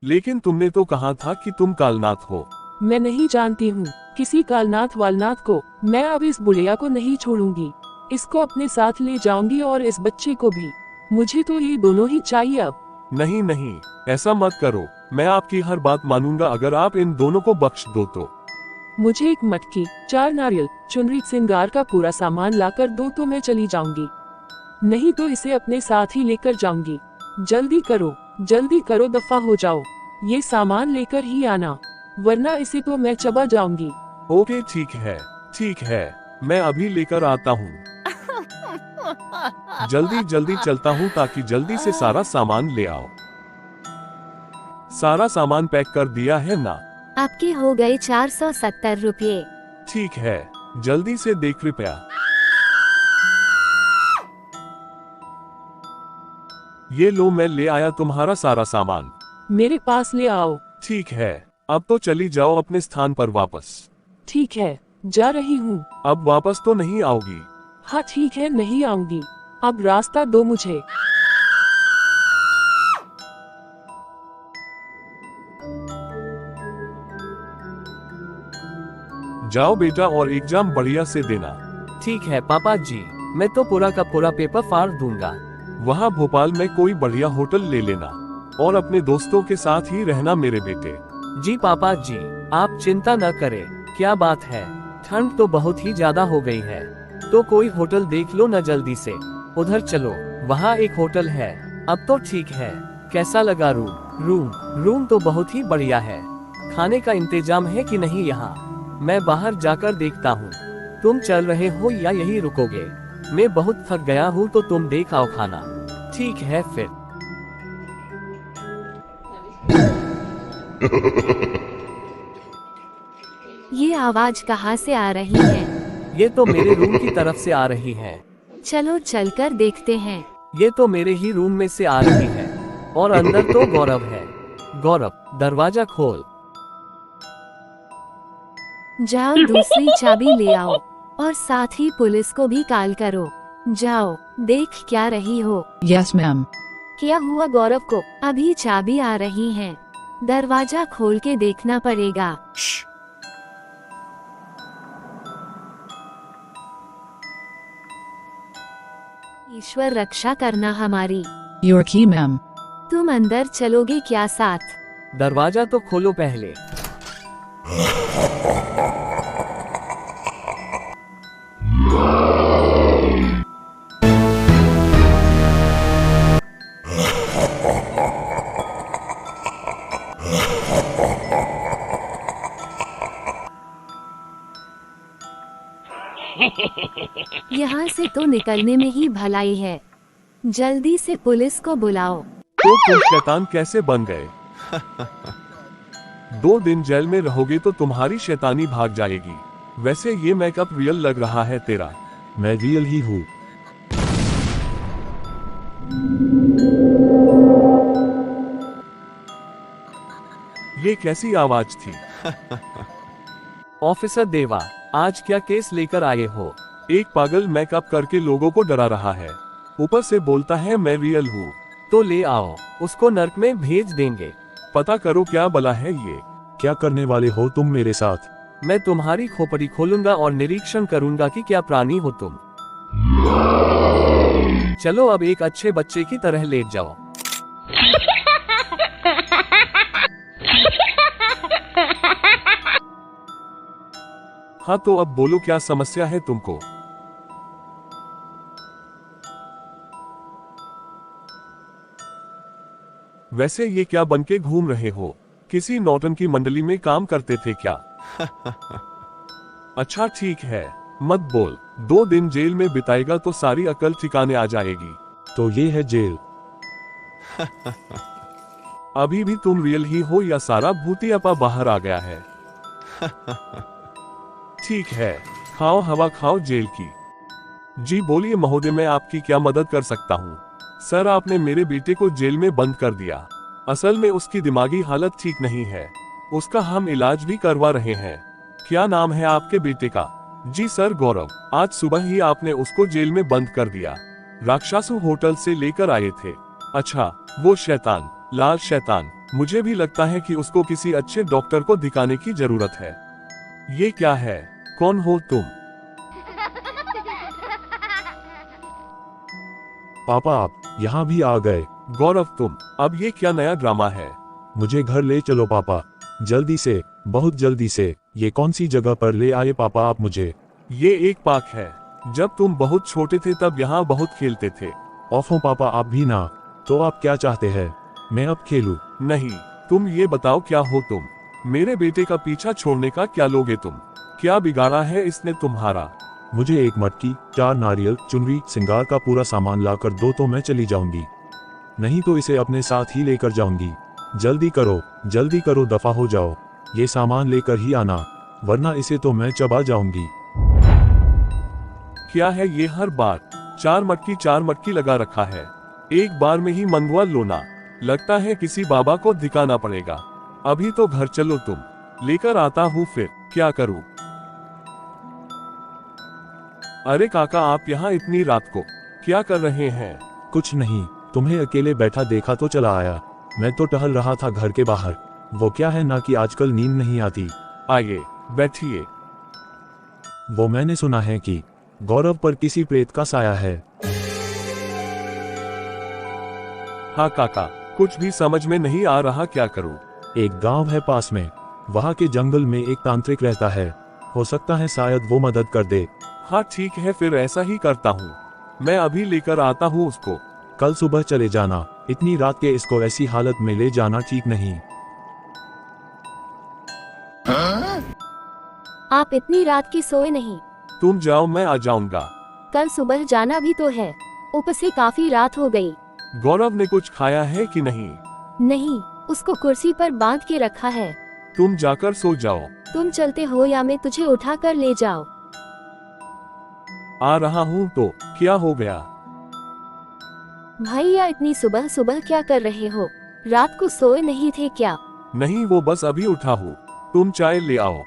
लेकिन तुमने तो कहा था कि तुम कालनाथ हो। मैं नहीं जानती हूँ किसी कालनाथ वालनाथ को। मैं अब इस बुढ़िया को नहीं छोड़ूंगी। इसको अपने साथ ले जाऊंगी और इस बच्चे को भी। मुझे तो ये दोनों ही चाहिए अब। नहीं नहीं, ऐसा मत करो। मैं आपकी हर बात मानूंगा अगर आप इन दोनों को बख्श दो तो। मुझे एक मटकी, 4 नारियल, चुनरी, सिंगार का पूरा सामान लाकर दो तो मैं चली जाऊंगी। नहीं तो इसे अपने साथ ही लेकर जाऊंगी। जल्दी करो, दफा हो जाओ। ये सामान लेकर ही आना, वरना इसे तो मैं चबा जाऊंगी। ओके ठीक है, मैं अभी लेकर आता हूँ। जल्दी चलता हूँ ताकि जल्दी से सारा सामान ले आओ। सारा सामान पैक कर दिया है ना? आपके हो गए 470 रुपये। ठीक है, जल्दी से दे कृपया। ये लो, मैं ले आया तुम्हारा सारा सामान। मेरे पास ले आओ। ठीक है, अब तो चली जाओ अपने स्थान पर वापस। ठीक है, जा रही हूँ। अब वापस तो नहीं आओगी? हाँ ठीक है, नहीं आऊंगी। अब रास्ता दो मुझे। जाओ बेटा और एग्जाम बढ़िया से देना। ठीक है पापा जी, मैं तो पूरा का पूरा पेपर फाड़ दूंगा। वहाँ भोपाल में कोई बढ़िया होटल ले लेना और अपने दोस्तों के साथ ही रहना मेरे बेटे। जी पापा जी, आप चिंता न करें। क्या बात है, ठंड तो बहुत ही ज्यादा हो गई है, तो कोई होटल देख लो न जल्दी से। उधर चलो, वहाँ एक होटल है। अब तो ठीक है। कैसा लगा रूम तो बहुत ही बढ़िया है। खाने का इंतजाम है कि नहीं यहाँ? मैं बाहर जाकर देखता हूँ। तुम चल रहे हो या यही रुकोगे? मैं बहुत थक गया हूँ, तो तुम देख आओ खाना। ठीक है फिर। ये आवाज कहाँ से आ रही है? ये तो मेरे रूम की तरफ से आ रही है। चलो चलकर देखते हैं। ये तो मेरे ही रूम में से आ रही है और अंदर तो गौरव है। गौरव, दरवाजा खोल। जाओ दूसरी चाबी ले आओ और साथ ही पुलिस को भी कॉल करो। जाओ, देख क्या रही हो? Yes ma'am. क्या हुआ गौरव को? अभी चाबी आ रही है, दरवाजा खोल के देखना पड़ेगा। ईश्वर रक्षा करना हमारी। योर की मैम। तुम अंदर चलोगे क्या साथ? दरवाजा तो खोलो पहले। यहाँ से तो निकलने में ही भलाई है। जल्दी से पुलिस को बुलाओ। तो तुम शैतान कैसे बन गए? 2 दिन जेल में रहोगे तो तुम्हारी शैतानी भाग जाएगी। वैसे ये मेकअप रियल लग रहा है तेरा। मैं रियल ही हूँ। ये कैसी आवाज थी? ऑफिसर देवा, आज क्या केस लेकर आए हो? एक पागल मेकअप करके लोगों को डरा रहा है, ऊपर से बोलता है मैं रियल हूँ। तो ले आओ, उसको नर्क में भेज देंगे। पता करो क्या बला है ये। क्या करने वाले हो तुम मेरे साथ? मैं तुम्हारी खोपड़ी खोलूंगा और निरीक्षण करूंगा कि क्या प्राणी हो तुम। चलो अब एक अच्छे बच्चे की तरह लेट जाओ। हाँ तो अब बोलो क्या समस्या है तुमको? वैसे ये क्या बनके घूम रहे हो? किसी नौटंकी मंडली में काम करते थे क्या? अच्छा ठीक है, मत बोल। 2 दिन जेल में बिताएगा तो सारी अकल ठिकाने आ जाएगी। तो ये है जेल। अभी भी तुम रियल ही हो या सारा भूतियापा बाहर आ गया है? ठीक है, खाओ हवा खाओ जेल की। जी बोलिए महोदय, मैं आपकी क्या मदद कर सकता हूँ? सर आपने मेरे बेटे को जेल में बंद कर दिया। असल में उसकी दिमागी हालत ठीक नहीं है, उसका हम इलाज भी करवा रहे हैं। क्या नाम है आपके बेटे का? जी सर गौरव। आज सुबह ही आपने उसको जेल में बंद कर दिया। राक्षसू होटल से लेकर आए थे। अच्छा, वो शैतान, लाल शैतान, मुझे भी लगता है कि उसको किसी अच्छे डॉक्टर को दिखाने की जरूरत है। ये क्या है? कौन हो तुम? पापा आप यहाँ भी आ गए। गौरव तुम, अब ये क्या नया ड्रामा है? मुझे घर ले चलो पापा, जल्दी से, बहुत जल्दी से। ये कौन सी जगह पर ले आए पापा आप मुझे? ये एक पार्क है। जब तुम बहुत छोटे थे तब यहाँ बहुत खेलते थे। ऑफो पापा आप भी ना। तो आप क्या चाहते हैं, मैं अब खेलूं? नहीं, तुम ये बताओ क्या हो तुम? मेरे बेटे का पीछा छोड़ने का क्या लोगे तुम? क्या बिगाड़ा है इसने तुम्हारा? मुझे एक मटकी, 4 नारियल, चुनरी, श्रृंगार का पूरा सामान लाकर दो तो मैं चली जाऊंगी, नहीं तो इसे अपने साथ ही लेकर जाऊंगी। जल्दी करो, दफा हो जाओ। ये सामान लेकर ही आना, वरना इसे तो मैं चबा जाऊंगी। क्या है ये हर बार? 4 मटकी लगा रखा है। एक बार में ही मंगवा लोना। लगता है किसी बाबा को दिखाना पड़ेगा। अभी तो घर चलो तुम, लेकर आता हूँ फिर क्या करूँ। अरे काका आप यहाँ इतनी रात को क्या कर रहे हैं? कुछ नहीं, तुम्हें अकेले बैठा देखा तो चला आया। मैं तो टहल रहा था घर के बाहर। वो क्या है ना कि आजकल नींद नहीं आती। आइए बैठिए। वो मैंने सुना है कि गौरव पर किसी प्रेत का साया है। हाँ काका, कुछ भी समझ में नहीं आ रहा, क्या करूँ। एक गांव है पास में, वहाँ के जंगल में एक तांत्रिक रहता है। हो सकता है शायद वो मदद कर दे। हाँ ठीक है, फिर ऐसा ही करता हूँ। मैं अभी लेकर आता हूँ उसको। कल सुबह चले जाना, इतनी रात के इसको ऐसी हालत में ले जाना ठीक नहीं। आप इतनी रात की सोए नहीं? तुम जाओ, मैं आ जाऊंगा। कल सुबह जाना भी तो है, ऊपर से काफी रात हो गई। गौरव ने कुछ खाया है कि नहीं? नहीं, उसको कुर्सी पर बांध के रखा है। तुम जाकर सो जाओ। तुम चलते हो या मैं तुझे उठा कर ले जाऊं? आ रहा हूँ तो क्या हो गया? भैया इतनी सुबह सुबह क्या कर रहे हो? रात को सोए नहीं थे क्या? नहीं, वो बस अभी उठा हूँ। तुम चाय ले आओ।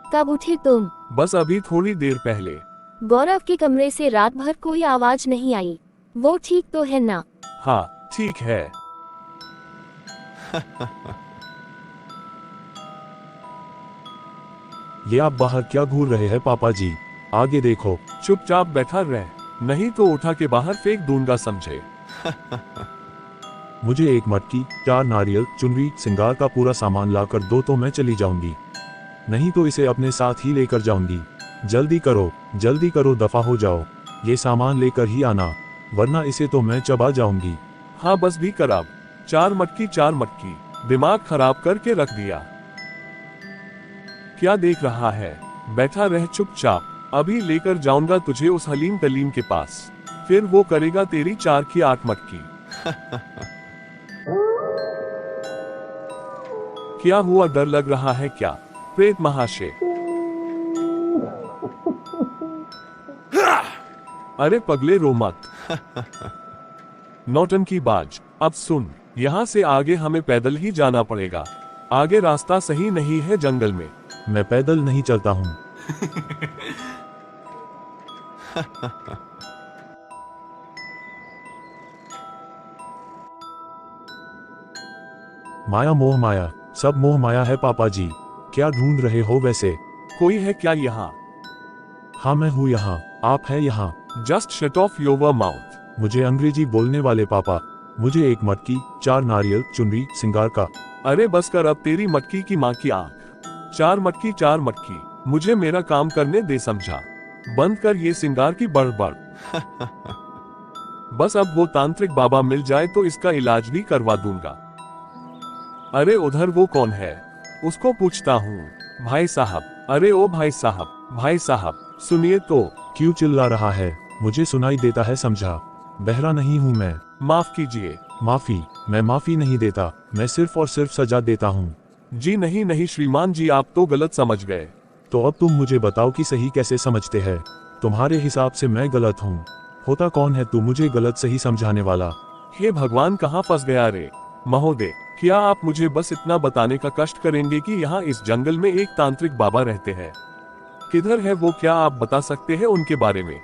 कब उठे तुम? बस अभी थोड़ी देर पहले। गौरव के कमरे से रात भर कोई आवाज नहीं आई। वो ठीक तो है ना? हाँ ठीक है। ये आप बाहर क्या घूर रहे हैं पापा जी? आगे देखो। चुपचाप बैठा रह, नहीं तो उठा के बाहर फेंक दूंगा, समझे? मुझे एक मटकी, 4 नारियल, चुनरी, श्रृंगार का पूरा सामान लाकर दो तो मैं चली जाऊंगी, नहीं तो इसे अपने साथ ही लेकर जाऊंगी। जल्दी करो, दफा हो जाओ। ये सामान लेकर ही आना, वरना इसे तो मैं चबा जाऊंगी। हाँ बस भी कर अब। 4 मटकी, दिमाग खराब करके रख दिया। क्या देख रहा है? बैठा रह चुपचाप। अभी लेकर जाऊंगा तुझे उस हलीम कलीम के पास, फिर वो करेगा तेरी 4 की 8 मटकी। क्या हुआ, डर लग रहा है क्या? प्रेत महाशय। अरे पगले रो मत। नौटंकी बाज। अब सुन, यहाँ से आगे हमें पैदल ही जाना पड़ेगा। आगे रास्ता सही नहीं है जंगल में। मैं पैदल नहीं चलता हूँ। माया मोह माया, सब मोह माया है पापा जी। क्या ढूंढ रहे हो वैसे? कोई है क्या यहाँ? हाँ मैं हूँ यहाँ, आप है यहाँ। Just shut off your mouth. मुझे अंग्रेजी बोलने वाले पापा, मुझे एक मटकी, 4 नारियल, चुनरी, श्रृंगार का। अरे बस कर अब तेरी मटकी की माँ की आंख। 4 मटकी, मुझे मेरा काम करने दे, समझा? बंद कर ये श्रृंगार की बड़बड़। बस अब वो तांत्रिक बाबा मिल जाए तो इसका इलाज भी करवा दूंगा। अरे उधर वो कौन है? उसको पूछता हूँ। भाई साहब, अरे ओ भाई साहब, सुनिए तो। क्यों चिल्ला रहा है? मुझे सुनाई देता है, समझा? बहरा नहीं हूँ मैं। माफ कीजिए। माफी? मैं माफी नहीं देता, मैं सिर्फ और सिर्फ सजा देता हूँ। जी नहीं श्रीमान जी, आप तो गलत समझ गए। तो अब तुम मुझे बताओ कि सही कैसे समझते हैं? तुम्हारे हिसाब से मैं गलत हूँ। होता कौन है तू मुझे गलत सही समझाने वाला? हे भगवान, कहाँ फंस गया रे? महोदय, क्या आप मुझे बस इतना बताने का कष्ट करेंगे कि यहाँ इस जंगल में एक तांत्रिक बाबा रहते हैं? किधर है वो, क्या आप बता सकते हैं उनके बारे में?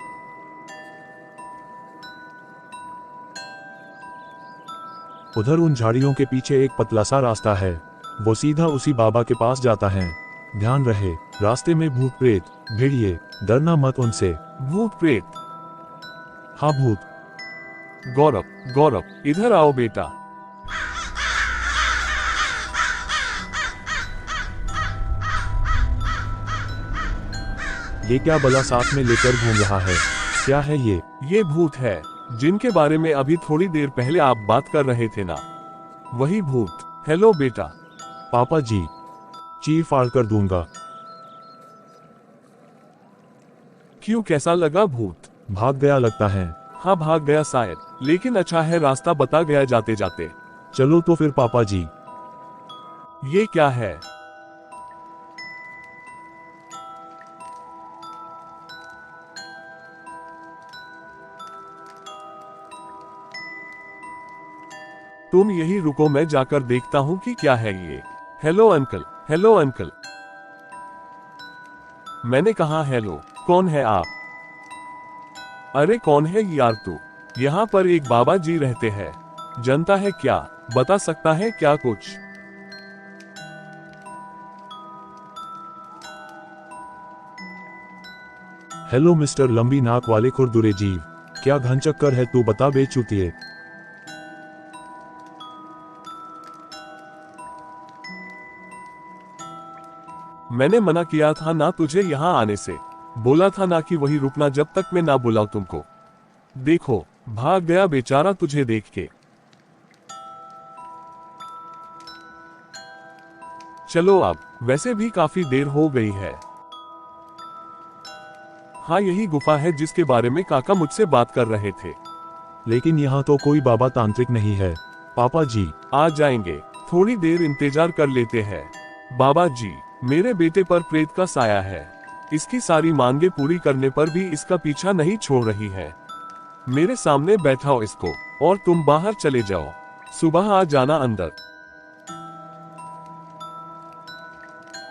उधर उन झाड़ियों के पीछे एक पतला सा रास्ता है, वो सीधा उसी बाबा के पास जाता है। ध्यान रहे, रास्ते में भूत प्रेत, भेड़िए, डरना मत उनसे। भूत प्रेत? हाँ भूत। गौरव, गौरव, इधर आओ बेटा। ये क्या बला साथ में लेकर घूम रहा है? क्या है ये? ये भूत है जिनके बारे में अभी थोड़ी देर पहले आप बात कर रहे थे ना, वही भूत। हेलो बेटा। पापा जी, चीर फाड़ कर दूंगा। क्यों, कैसा लगा भूत? भाग गया लगता है। हाँ भाग गया शायद, लेकिन अच्छा है रास्ता बता गया जाते जाते। चलो तो फिर पापा जी। ये क्या है? तुम यही रुको, मैं जाकर देखता हूँ कि क्या है ये। Hello uncle, hello uncle. मैंने कहा हेलो, कौन है आप? अरे कौन है यार तू? यहाँ पर एक बाबा जी रहते हैं, जनता है क्या? बता सकता है क्या कुछ? हेलो मिस्टर लंबी नाक वाले खुरदुरे जीव, क्या घन चक्कर है तू, बता बेचूतिए। मैंने मना किया था ना तुझे यहाँ आने से, बोला था ना कि वही रुकना जब तक मैं ना बुलाऊं तुमको। देखो भाग गया बेचारा तुझे देख के। चलो अब, वैसे भी काफी देर हो गई है। हाँ यही गुफा है जिसके बारे में काका मुझसे बात कर रहे थे। लेकिन यहाँ तो कोई बाबा तांत्रिक नहीं है पापा जी। आ जाएंगे, थोड़ी देर इंतजार कर लेते हैं। बाबा जी, मेरे बेटे पर प्रेत का साया है, इसकी सारी मांगे पूरी करने पर भी इसका पीछा नहीं छोड़ रही है। मेरे सामने बैठाओ इसको और तुम बाहर चले जाओ, सुबह आ जाना अंदर।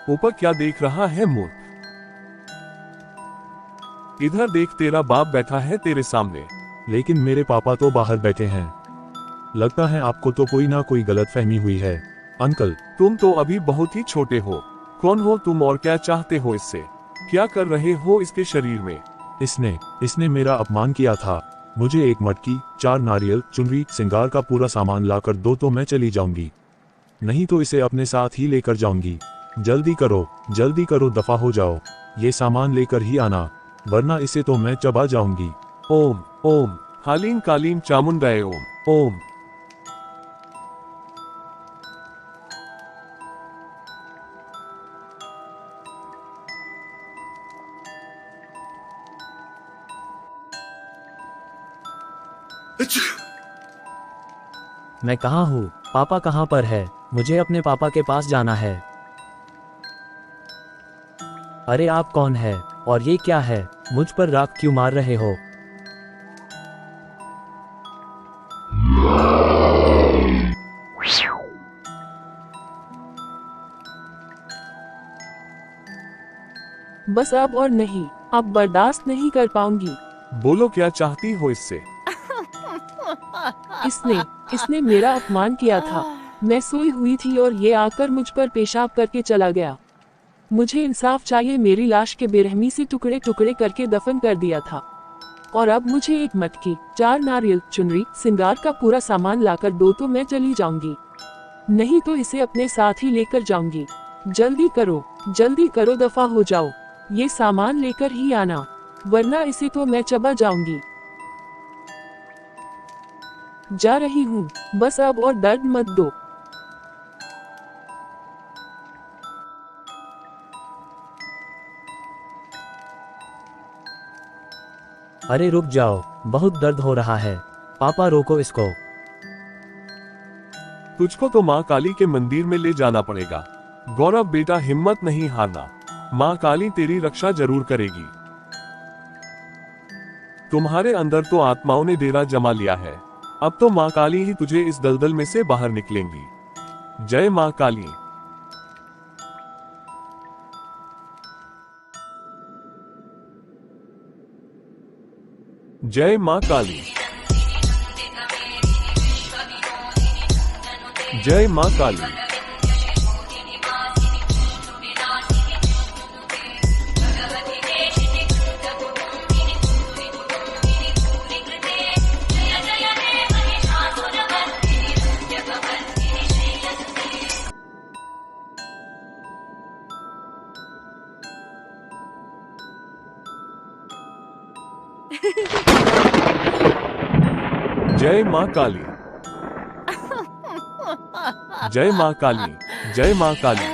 ऊपर क्या देख रहा है मूर्ख? इधर देख, तेरा बाप बैठा है तेरे सामने। लेकिन मेरे पापा तो बाहर बैठे हैं। लगता है आपको तो कोई ना कोई गलतफहमी हुई है अंकल। तुम तो अभी बहुत ही छोटे हो। कौन हो तुम और क्या चाहते हो इससे? क्या कर रहे हो इसके शरीर में? इसने मेरा अपमान किया था। मुझे एक मटकी, 4 नारियल, चुनरी, सिंगार का पूरा सामान लाकर दो तो मैं चली जाऊंगी, नहीं तो इसे अपने साथ ही लेकर जाऊंगी। जल्दी करो, दफा हो जाओ। ये सामान लेकर ही आना, वरना इसे तो मैं चबा जाऊंगी। ओम ओम हालीम कालीम चामुंडाए ओम ओम। मैं कहाँ हूँ? पापा कहाँ पर है? मुझे अपने पापा के पास जाना है। अरे आप कौन है और ये क्या है? मुझ पर राख क्यों मार रहे हो? बस अब और नहीं, अब बर्दाश्त नहीं कर पाऊंगी। बोलो क्या चाहती हो इससे? इसने मेरा अपमान किया था। मैं सोई हुई थी और ये आकर मुझ पर पेशाब करके चला गया। मुझे इंसाफ चाहिए। मेरी लाश के बेरहमी से टुकड़े टुकड़े करके दफन कर दिया था और अब मुझे एक मटकी, 4 नारियल, चुनरी, सिंगार का पूरा सामान लाकर दो तो मैं चली जाऊंगी, नहीं तो इसे अपने साथ ही लेकर जाऊंगी। जल्दी करो, दफा हो जाओ। ये सामान लेकर ही आना, वरना इसे तो मैं चबा जाऊंगी। जा रही हूँ, बस अब और दर्द मत दो। अरे रुक जाओ, बहुत दर्द हो रहा है। पापा रोको इसको। तुझको तो माँ काली के मंदिर में ले जाना पड़ेगा। गौरव बेटा, हिम्मत नहीं हारना, माँ काली तेरी रक्षा जरूर करेगी। तुम्हारे अंदर तो आत्माओं ने डेरा जमा लिया है, अब तो माँ काली ही तुझे इस दलदल में से बाहर निकलेंगी। जय माँ काली। जय माँ काली। जय माँ काली। जय माँ काली। जय माँ काली। जय माँ काली।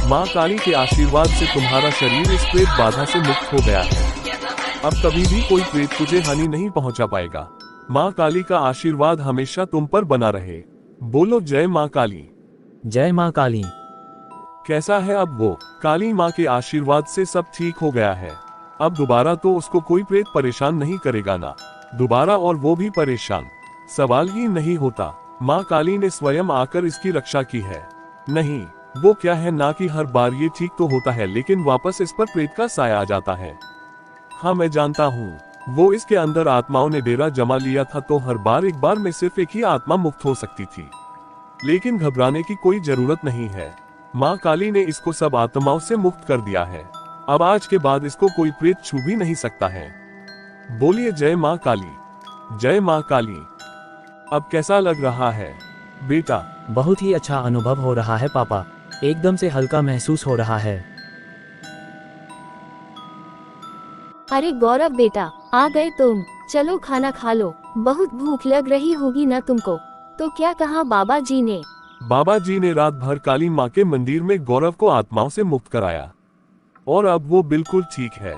माँ काली के आशीर्वाद से तुम्हारा शरीर इस प्रेत बाधा से मुक्त हो गया है। अब कभी भी कोई प्रेत तुझे हानि नहीं पहुंचा पाएगा। माँ काली का आशीर्वाद हमेशा तुम पर बना रहे। बोलो जय माँ काली। जय माँ काली। कैसा है अब वो? काली माँ के आशीर्वाद से सब ठीक हो गया है। अब दोबारा तो उसको कोई प्रेत परेशान नहीं करेगा ना दोबारा, और वो भी परेशान सवाल ही नहीं होता। माँ काली ने स्वयं आकर इसकी रक्षा की है। नहीं, वो क्या है ना कि हर बार ये ठीक तो होता है लेकिन वापस इस पर प्रेत का साया आ जाता है। हाँ मैं जानता हूँ, वो इसके अंदर आत्माओं ने डेरा जमा लिया था तो हर बार एक बार में सिर्फ एक ही आत्मा मुक्त हो सकती थी। लेकिन घबराने की कोई जरूरत नहीं है। माँ काली ने इसको सब आत्माओं से मुक्त कर दिया है। अब आज के बाद इसको कोई प्रेत छू भी नहीं सकता है। बोलिए जय माँ काली। जय माँ काली। अब कैसा लग रहा है बेटा? बहुत ही अच्छा अनुभव हो रहा है पापा, एकदम से हल्का महसूस हो रहा है। अरे गौरव बेटा, आ गए तुम। चलो खाना खा लो, बहुत भूख लग रही होगी ना तुमको। तो क्या कहा बाबा जी ने? बाबा जी ने रात भर काली माँ के मंदिर में गौरव को आत्माओं से मुक्त कराया और अब वो बिल्कुल ठीक है।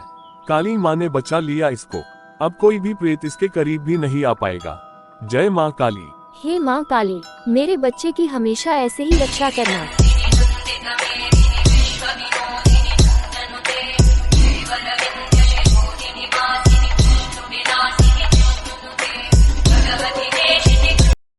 काली माँ ने बचा लिया इसको। अब कोई भी प्रेत इसके करीब भी नहीं आ पाएगा। जय माँ काली। हे माँ काली, मेरे बच्चे की हमेशा ऐसे ही रक्षा करना।